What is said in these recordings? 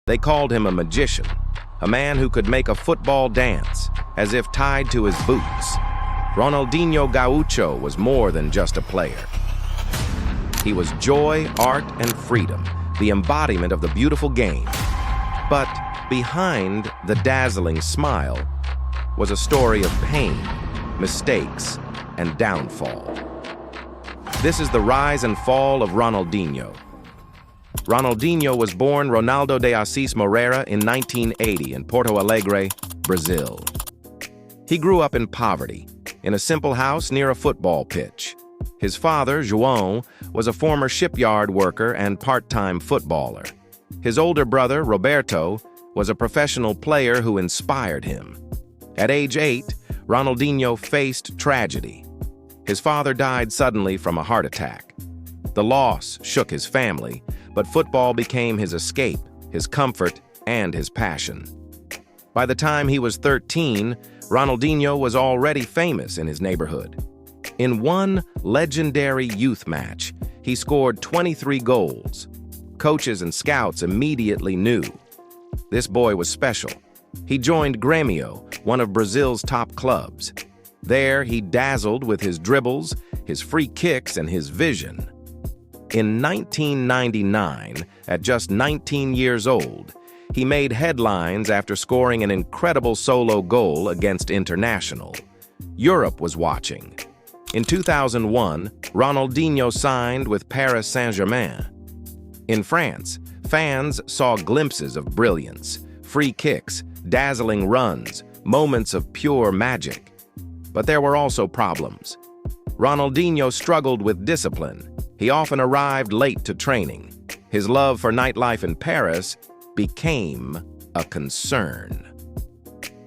They called him a magician, a man who could make a football dance, as if tied to his boots. Ronaldinho Gaucho was more than just a player. He was joy, art, and freedom, the embodiment of the beautiful game. But behind the dazzling smile was a story of pain, mistakes, and downfall. This is the rise and fall of Ronaldinho. Ronaldinho was born Ronaldo de Assis Moreira in 1980 in Porto Alegre, Brazil. He grew up in poverty, in a simple house near a football pitch. His father, João, was a former shipyard worker and part-time footballer. His older brother, Roberto, was a professional player who inspired him. At age 8, Ronaldinho faced tragedy. His father died suddenly from a heart attack. The loss shook his family, but football became his escape, his comfort, and his passion. By the time he was 13, Ronaldinho was already famous in his neighborhood. In one legendary youth match, he scored 23 goals. Coaches and scouts immediately knew this boy was special. He joined Grêmio, one of Brazil's top clubs. There, he dazzled with his dribbles, his free kicks, and his vision. In 1999, at just 19 years old, he made headlines after scoring an incredible solo goal against International. Europe was watching. In 2001, Ronaldinho signed with Paris Saint-Germain. In France, fans saw glimpses of brilliance, free kicks, dazzling runs, moments of pure magic. But there were also problems. Ronaldinho struggled with discipline. He often arrived late to training. His love for nightlife in Paris became a concern.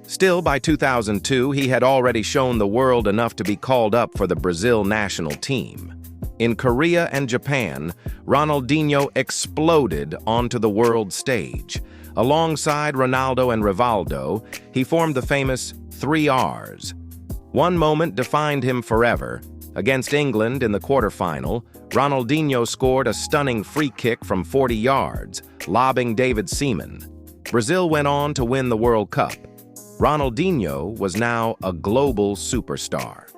Still, by 2002, he had already shown the world enough to be called up for the Brazil national team. In Korea and Japan, Ronaldinho exploded onto the world stage. Alongside Ronaldo and Rivaldo, he formed the famous 3 Rs. One moment defined him forever. Against England in the quarterfinal, Ronaldinho scored a stunning free kick from 40 yards, lobbing David Seaman. Brazil went on to win the World Cup. Ronaldinho was now a global superstar.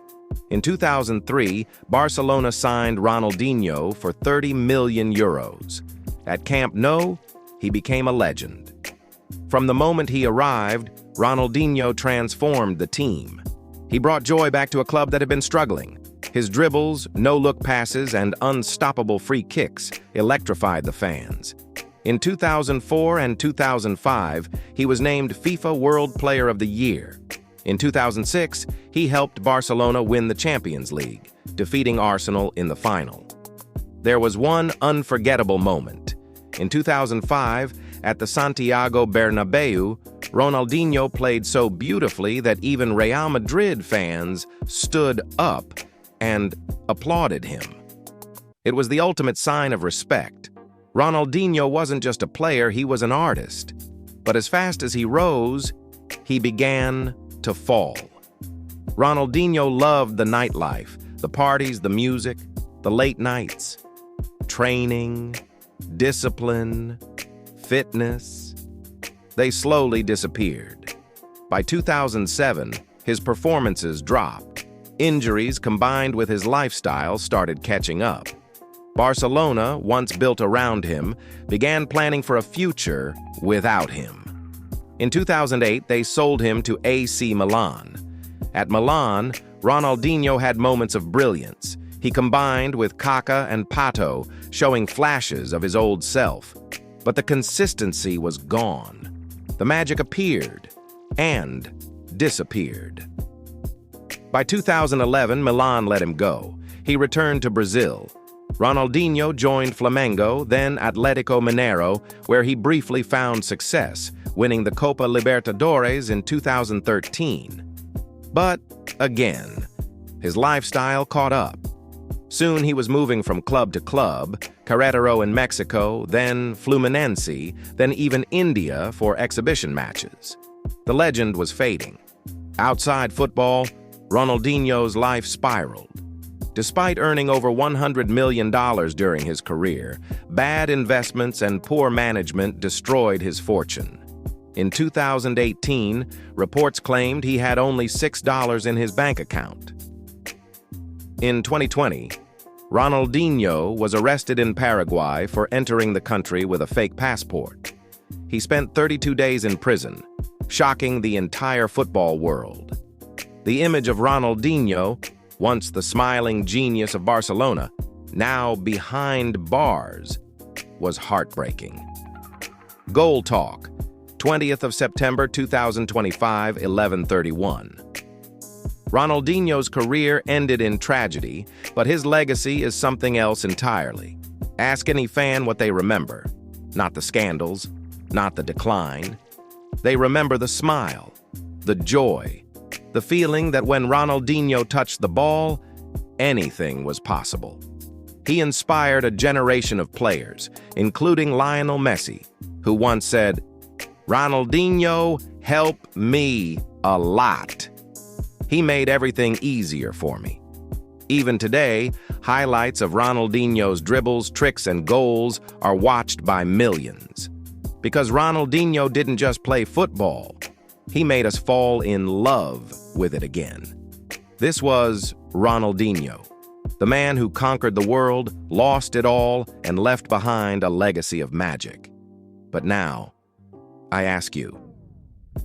In 2003, Barcelona signed Ronaldinho for 30 million euros. At Camp Nou, he became a legend. From the moment he arrived, Ronaldinho transformed the team. He brought joy back to a club that had been struggling. His dribbles, no-look passes, and unstoppable free kicks electrified the fans. In 2004 and 2005, he was named FIFA World Player of the Year. In 2006, he helped Barcelona win the Champions League, defeating Arsenal in the final. There was one unforgettable moment. In 2005, at the Santiago Bernabéu, Ronaldinho played so beautifully that even Real Madrid fans stood up and applauded him. It was the ultimate sign of respect. Ronaldinho wasn't just a player, he was an artist. But as fast as he rose, he began to fall. Ronaldinho loved the nightlife, the parties, the music, the late nights, training, discipline, fitness. They slowly disappeared. By 2007, his performances dropped. Injuries combined with his lifestyle started catching up. Barcelona, once built around him, began planning for a future without him. In 2008, they sold him to AC Milan. At Milan, Ronaldinho had moments of brilliance. He combined with Kaká and Pato, showing flashes of his old self. But the consistency was gone. The magic appeared and disappeared. By 2011, Milan let him go. He returned to Brazil. Ronaldinho joined Flamengo, then Atlético Mineiro, where he briefly found success, winning the Copa Libertadores in 2013. But, again, his lifestyle caught up. Soon he was moving from club to club, Querétaro in Mexico, then Fluminense, then even India for exhibition matches. The legend was fading. Outside football, Ronaldinho's life spiraled. Despite earning over $100 million during his career, bad investments and poor management destroyed his fortune. In 2018, reports claimed he had only $6 in his bank account. In 2020, Ronaldinho was arrested in Paraguay for entering the country with a fake passport. He spent 32 days in prison, shocking the entire football world. The image of Ronaldinho, once the smiling genius of Barcelona, now behind bars, was heartbreaking. Goal Talk, 20th of September 2025, 11:31. Ronaldinho's career ended in tragedy, but his legacy is something else entirely. Ask any fan what they remember. Not the scandals, not the decline. They remember the smile, the joy, the feeling that when Ronaldinho touched the ball, anything was possible. He inspired a generation of players, including Lionel Messi, who once said, "Ronaldinho helped me a lot. He made everything easier for me." Even today, highlights of Ronaldinho's dribbles, tricks, and goals are watched by millions. Because Ronaldinho didn't just play football, he made us fall in love with it again. This was Ronaldinho, the man who conquered the world, lost it all, and left behind a legacy of magic. But now, I ask you,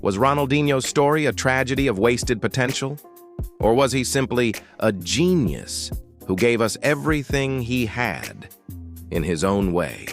was Ronaldinho's story a tragedy of wasted potential? Or was he simply a genius who gave us everything he had in his own way?